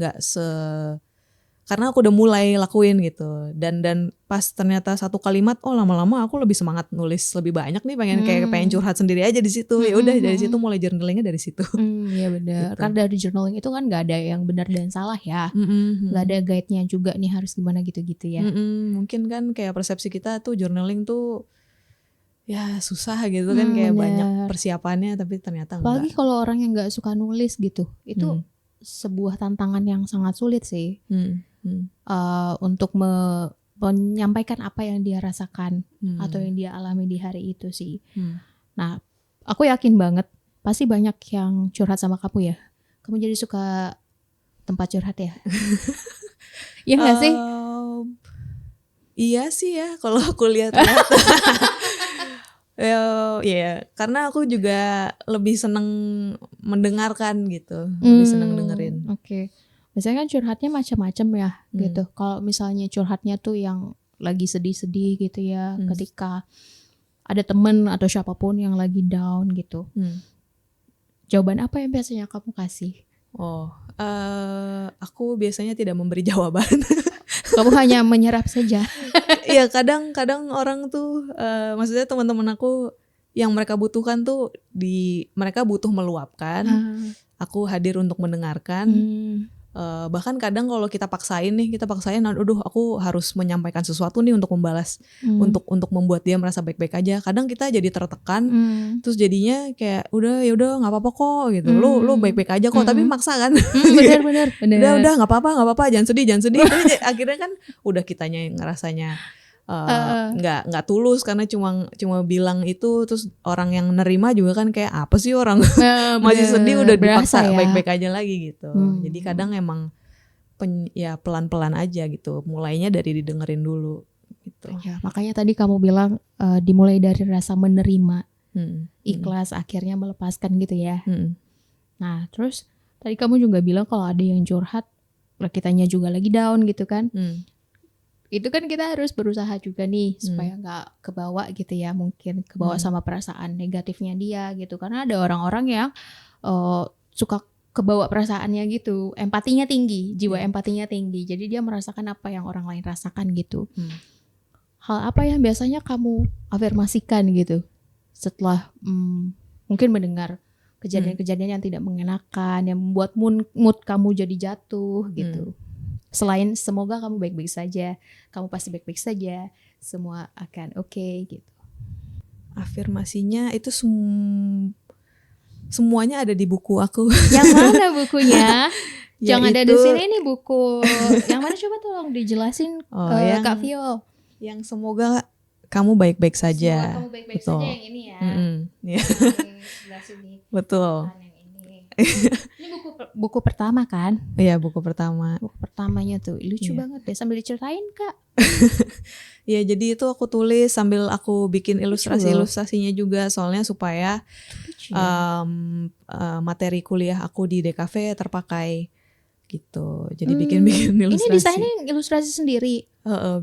karena aku udah mulai lakuin gitu. Dan pas ternyata 1 kalimat, oh lama-lama aku lebih semangat nulis lebih banyak nih, pengen curhat sendiri aja di situ. Ya udah dari situ mulai journalingnya dari situ. Iya benar. Gitu. Kan dari journaling itu kan nggak ada yang benar dan salah ya. Nggak ada guide-nya juga nih harus gimana gitu-gitu ya. Mungkin kan kayak persepsi kita tuh journaling tuh ya susah gitu kan, kayak bener. banyak persiapannya tapi ternyata Apalagi enggak. kalau orang yang nggak suka nulis gitu, itu sebuah tantangan yang sangat sulit sih untuk menyampaikan apa yang dia rasakan atau yang dia alami di hari itu sih. Nah, aku yakin banget pasti banyak yang curhat sama kamu ya. Kamu jadi suka tempat curhat ya? Iya nggak sih? Iya sih ya, kalau aku lihat-lihat. Ya, karena aku juga lebih seneng mendengarkan gitu, lebih seneng dengerin. Oke. Biasanya kan curhatnya macam-macam ya gitu. Kalau misalnya curhatnya tuh yang lagi sedih-sedih gitu ya, ketika ada temen atau siapapun yang lagi down gitu. Jawaban apa yang biasanya kamu kasih? Aku biasanya tidak memberi jawaban. Kamu hanya menyerap saja. Iya, kadang orang tuh, maksudnya teman-teman aku yang mereka butuhkan tuh mereka butuh meluapkan. Aku hadir untuk mendengarkan. Bahkan kadang kalau kita paksain, aduh aku harus menyampaikan sesuatu nih untuk membalas, untuk membuat dia merasa baik-baik aja. Kadang kita jadi tertekan, terus jadinya kayak udah nggak apa-apa kok gitu. Lu baik-baik aja kok, tapi maksa kan. Bener. Udah nggak apa-apa, jangan sedih. Tapi akhirnya kan udah kitanya yang ngerasanya nggak tulus karena cuma bilang itu, terus orang yang nerima juga kan kayak apa sih orang masih sedih udah dipaksa ya? Baik-baik aja lagi gitu. Jadi kadang emang ya pelan-pelan aja gitu, mulainya dari didengerin dulu gitu. Ya, makanya tadi kamu bilang dimulai dari rasa menerima, ikhlas, akhirnya melepaskan gitu ya. Nah terus tadi kamu juga bilang kalau ada yang curhat, kitanya juga lagi down gitu kan. Itu kan kita harus berusaha juga nih supaya nggak kebawa gitu ya, mungkin kebawa sama perasaan negatifnya dia gitu, karena ada orang-orang yang suka kebawa perasaannya gitu, empatinya tinggi, jiwa empatinya tinggi, jadi dia merasakan apa yang orang lain rasakan gitu. Hal apa yang biasanya kamu afirmasikan gitu setelah mungkin mendengar kejadian-kejadian yang tidak mengenakan, yang membuat mood kamu jadi jatuh gitu? Selain semoga kamu baik-baik saja, kamu pasti baik-baik saja, semua akan oke gitu. Afirmasinya itu semuanya ada di buku aku. Yang mana bukunya? Jangan ada di Yaitu- sini nih buku. Yang mana coba tolong dijelasin Kak Vio. Yang semoga kamu baik-baik saja. Semoga kamu baik-baik Betul. saja yang ini ya. Ya. Yang sebelah sini. Betul. Yang ini. Ini buku pertama kan? Iya, buku pertama. Buku pertamanya tuh lucu banget deh, sambil diceritain Kak. Ya, jadi itu aku tulis sambil aku bikin ilustrasinya juga, soalnya supaya materi kuliah aku di DKV terpakai gitu. Jadi bikin ilustrasi. Ini desainnya ilustrasi sendiri.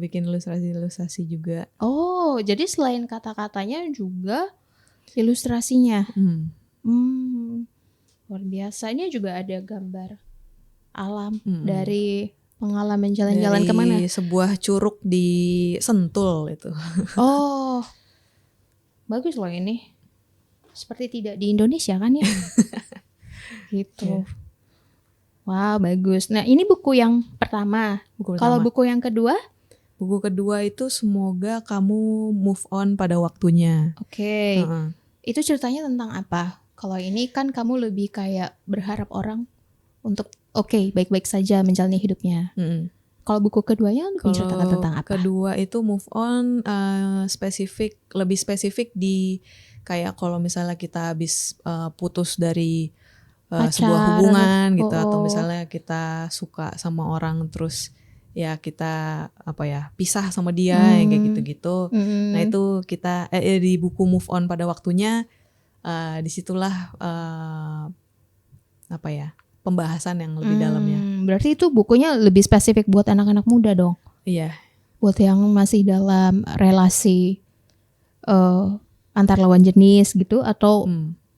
Bikin ilustrasi juga. Oh, jadi selain kata-katanya juga ilustrasinya. Luar biasa. Ini juga ada gambar alam dari pengalaman jalan-jalan dari kemana? Sebuah curug di Sentul itu. Oh, bagus loh ini. Seperti tidak di Indonesia kan ya? Gitu. Wah, bagus. Nah, ini buku yang pertama. Kalau buku yang kedua? Buku kedua itu semoga kamu move on pada waktunya. Oke. Itu ceritanya tentang apa? Kalau ini kan kamu lebih kayak berharap orang untuk baik-baik saja menjalani hidupnya. Kalau buku keduanya menceritakan tentang apa? Kedua itu move on lebih spesifik di kayak kalau misalnya kita habis putus dari sebuah hubungan gitu, atau misalnya kita suka sama orang terus ya kita pisah sama dia yang kayak gitu-gitu. Nah itu kita di buku move on pada waktunya, disitulah pembahasan yang lebih dalamnya. Berarti itu bukunya lebih spesifik buat anak-anak muda dong? Iya. Buat yang masih dalam relasi antar lawan jenis gitu, atau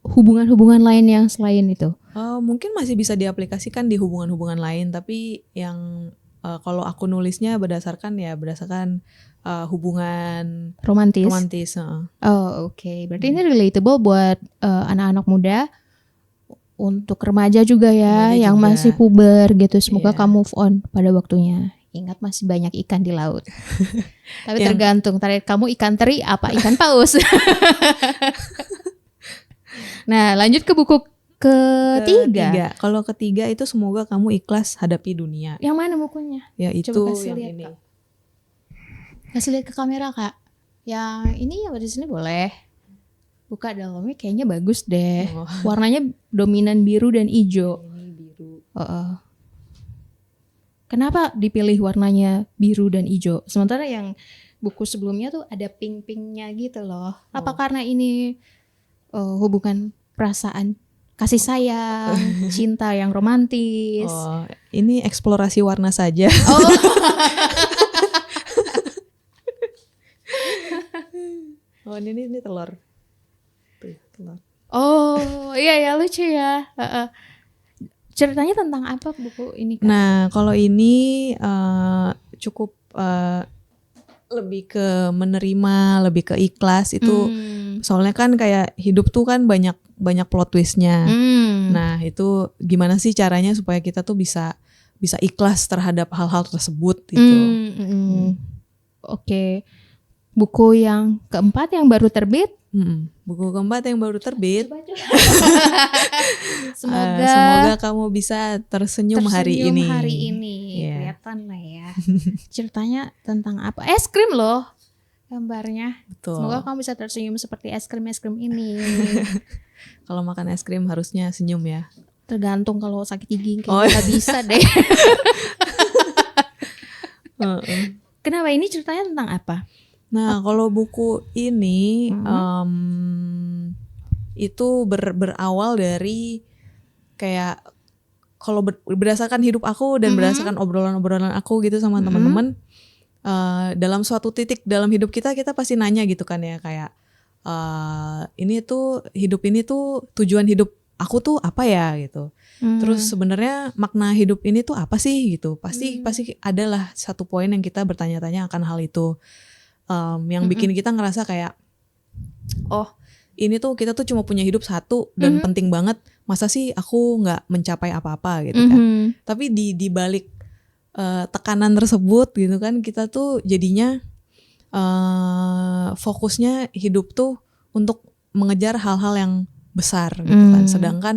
hubungan-hubungan lain yang selain itu? Mungkin masih bisa diaplikasikan di hubungan-hubungan lain, tapi yang kalau aku nulisnya berdasarkan hubungan romantis. Oke. Berarti ini relatable buat anak-anak muda, untuk remaja juga ya, yang masih puber gitu. Semoga kamu move on pada waktunya Ingat masih banyak ikan di laut. Tapi Yang- tergantung terakhir kamu ikan teri apa ikan paus. Nah, lanjut ke buku ketiga. Kalau ketiga itu semoga kamu ikhlas hadapi dunia. Yang mana bukunya? Ya itu Coba kasih yang lihat, ini. Kak. Kasih lihat ke kamera, Kak. Yang ini ya di sini boleh. Buka dalamnya kayaknya bagus deh. Oh. Warnanya dominan biru dan hijau. Ini biru. Kenapa dipilih warnanya biru dan hijau? Sementara yang buku sebelumnya tuh ada pink-pinknya gitu loh. Apa karena ini hubungan perasaan kasih sayang, cinta yang romantis? Oh, ini eksplorasi warna saja. Oh. Oh, ini telur. Tuh, telur. Oh, iya ya lucu ya. Ceritanya tentang apa buku ini, Kak? Nah, kalau ini cukup lebih ke menerima, lebih ke ikhlas itu. Soalnya kan kayak hidup tuh kan banyak plot twistnya. Nah, itu gimana sih caranya supaya kita tuh bisa ikhlas terhadap hal-hal tersebut gitu. Oke. Buku yang keempat yang baru terbit. Buku keempat yang baru terbit. Semoga semoga kamu bisa tersenyum hari ini. Yeah. Kelihatan lah ya. Ceritanya tentang apa? Es krim loh gambarnya. Betul. Semoga kamu bisa tersenyum seperti es krim ini. Kalau makan es krim harusnya senyum ya. Tergantung kalau sakit gigi kayaknya nggak bisa deh. Kenapa ini ceritanya tentang apa? Nah, kalau buku ini itu berawal dari kayak kalau berdasarkan hidup aku dan berdasarkan obrolan-obrolan aku gitu sama teman-teman, dalam suatu titik dalam hidup kita pasti nanya gitu kan ya kayak ini tuh hidup ini tuh tujuan hidup aku tuh apa ya gitu. Terus sebenarnya makna hidup ini tuh apa sih gitu. Pasti adalah satu poin yang kita bertanya-tanya akan hal itu. Yang bikin kita ngerasa kayak ini tuh kita tuh cuma punya hidup satu dan penting banget, masa sih aku nggak mencapai apa-apa gitu kan. Tapi di balik tekanan tersebut gitu kan, kita tuh jadinya fokusnya hidup tuh untuk mengejar hal-hal yang besar gitu kan. Sedangkan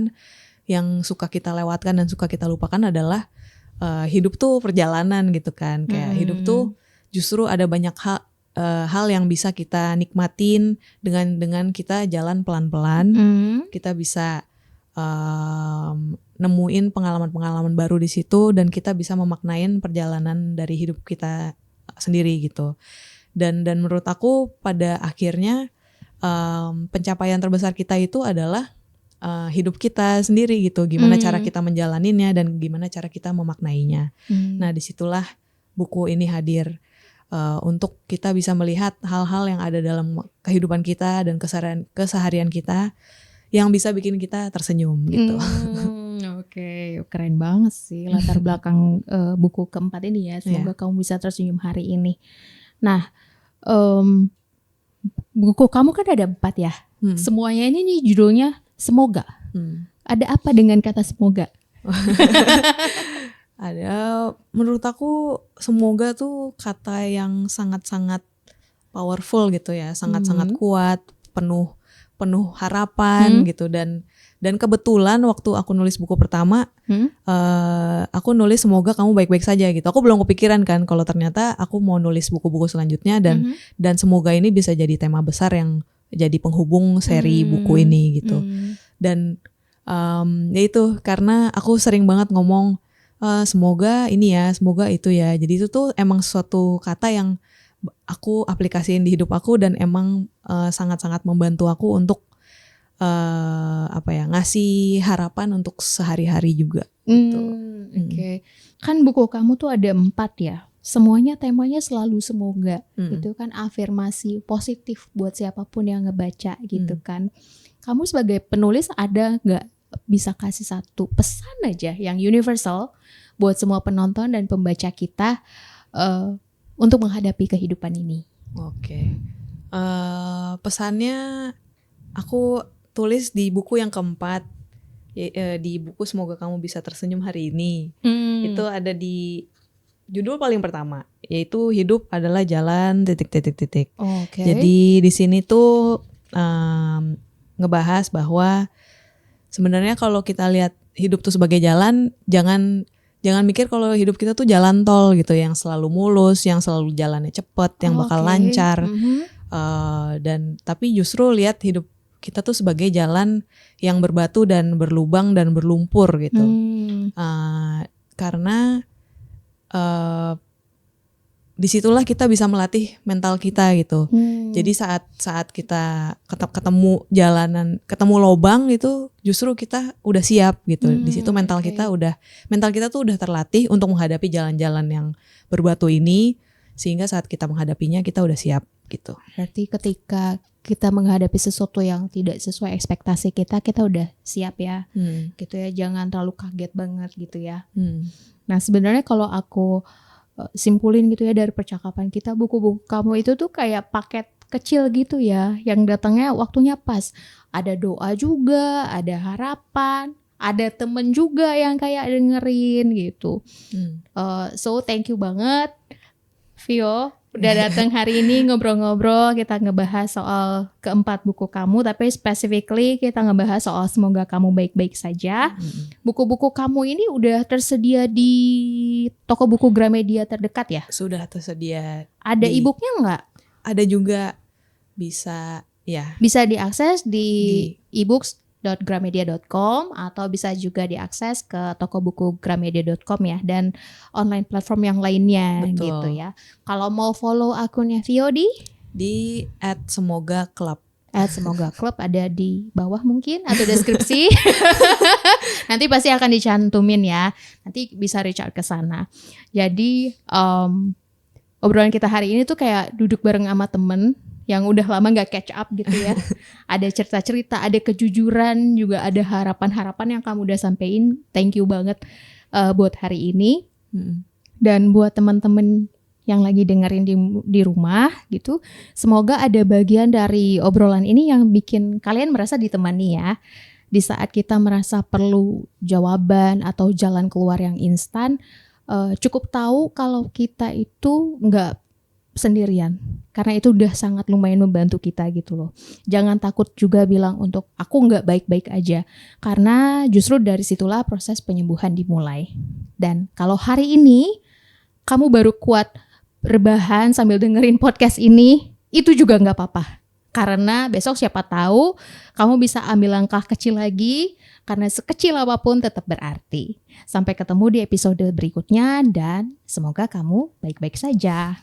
yang suka kita lewatkan dan suka kita lupakan adalah hidup tuh perjalanan gitu kan. Kayak hidup tuh justru ada banyak hal yang bisa kita nikmatin dengan kita jalan pelan-pelan. Kita bisa nemuin pengalaman-pengalaman baru di situ dan kita bisa memaknain perjalanan dari hidup kita sendiri gitu. Dan menurut aku pada akhirnya pencapaian terbesar kita itu adalah hidup kita sendiri gitu. Gimana cara kita menjalaninnya dan gimana cara kita memaknainya. Nah, disitulah buku ini hadir. Untuk kita bisa melihat hal-hal yang ada dalam kehidupan kita dan keseharian kita yang bisa bikin kita tersenyum gitu. Oke, keren banget sih latar belakang buku keempat ini ya. Semoga kamu bisa tersenyum hari ini. Nah, buku kamu kan ada 4 ya. Semuanya ini nih judulnya semoga. Ada apa dengan kata semoga? Ada, menurut aku semoga tuh kata yang sangat-sangat powerful gitu ya, sangat-sangat kuat, penuh harapan gitu. Dan kebetulan waktu aku nulis buku pertama, aku nulis semoga kamu baik-baik saja gitu. Aku belum kepikiran kan kalau ternyata aku mau nulis buku-buku selanjutnya dan semoga ini bisa jadi tema besar yang jadi penghubung seri buku ini gitu. Dan ya itu karena aku sering banget ngomong semoga ini ya, semoga itu ya. Jadi itu tuh emang suatu kata yang aku aplikasiin di hidup aku dan emang sangat-sangat membantu aku untuk ngasih harapan untuk sehari-hari juga. Gitu. Oke. Kan buku kamu tuh ada 4 ya. Semuanya temanya selalu semoga. Itu kan afirmasi positif buat siapapun yang ngebaca gitu kan. Kamu sebagai penulis ada nggak bisa kasih satu pesan aja yang universal buat semua penonton dan pembaca kita untuk menghadapi kehidupan ini? Oke. Pesannya aku tulis di buku yang keempat, di buku Semoga Kamu Bisa Tersenyum Hari Ini. Itu ada di judul paling pertama, yaitu hidup adalah jalan ... Oke. Jadi di sini tuh ngebahas bahwa sebenarnya kalau kita lihat hidup tuh sebagai jalan, jangan mikir kalau hidup kita tuh jalan tol gitu yang selalu mulus, yang selalu jalannya cepet, yang bakal lancar. Dan tapi justru lihat hidup kita tuh sebagai jalan yang berbatu dan berlubang dan berlumpur gitu. Karena disitulah kita bisa melatih mental kita gitu. Jadi saat kita ketemu jalanan, ketemu lobang itu justru kita udah siap gitu. Di situ mental kita tuh udah terlatih untuk menghadapi jalan-jalan yang berbatu ini, sehingga saat kita menghadapinya kita udah siap gitu. Berarti ketika kita menghadapi sesuatu yang tidak sesuai ekspektasi kita udah siap ya. Gitu ya, jangan terlalu kaget banget gitu ya. Nah, sebenarnya kalau aku simpulin gitu ya dari percakapan kita, buku-buku kamu itu tuh kayak paket kecil gitu ya, yang datangnya waktunya pas. Ada doa juga, ada harapan, ada temen juga yang kayak dengerin gitu. So thank you banget Vio udah datang hari ini ngobrol-ngobrol. Kita ngebahas soal keempat buku kamu, tapi specifically kita ngebahas soal semoga kamu baik-baik saja. Buku-buku kamu ini udah tersedia di toko buku Gramedia terdekat ya? Sudah tersedia. Ada e-booknya nggak? Ada juga, bisa ya. Bisa diakses di ebooks.gramedia.com atau bisa juga diakses ke toko buku gramedia.com ya, dan online platform yang lainnya. Betul. Gitu ya. Kalau mau follow akunnya Vio di @semogaclub. @semogaclub ada di bawah mungkin atau deskripsi. Nanti pasti akan dicantumin ya. Nanti bisa reach out ke sana. Jadi obrolan kita hari ini tuh kayak duduk bareng sama temen yang udah lama gak catch up gitu ya. Ada cerita-cerita, ada kejujuran, juga ada harapan-harapan yang kamu udah sampein. Thank you banget buat hari ini. Dan buat teman-teman yang lagi dengerin di rumah gitu, semoga ada bagian dari obrolan ini yang bikin kalian merasa ditemani ya. Di saat kita merasa perlu jawaban atau jalan keluar yang instan, cukup tahu kalau kita itu nggak sendirian, karena itu udah sangat lumayan membantu kita gitu loh. Jangan takut juga bilang untuk aku nggak baik-baik aja, karena justru dari situlah proses penyembuhan dimulai. Dan kalau hari ini kamu baru kuat rebahan sambil dengerin podcast ini, itu juga nggak apa-apa, karena besok siapa tahu kamu bisa ambil langkah kecil lagi, karena sekecil apapun tetap berarti. Sampai ketemu di episode berikutnya dan semoga kamu baik-baik saja.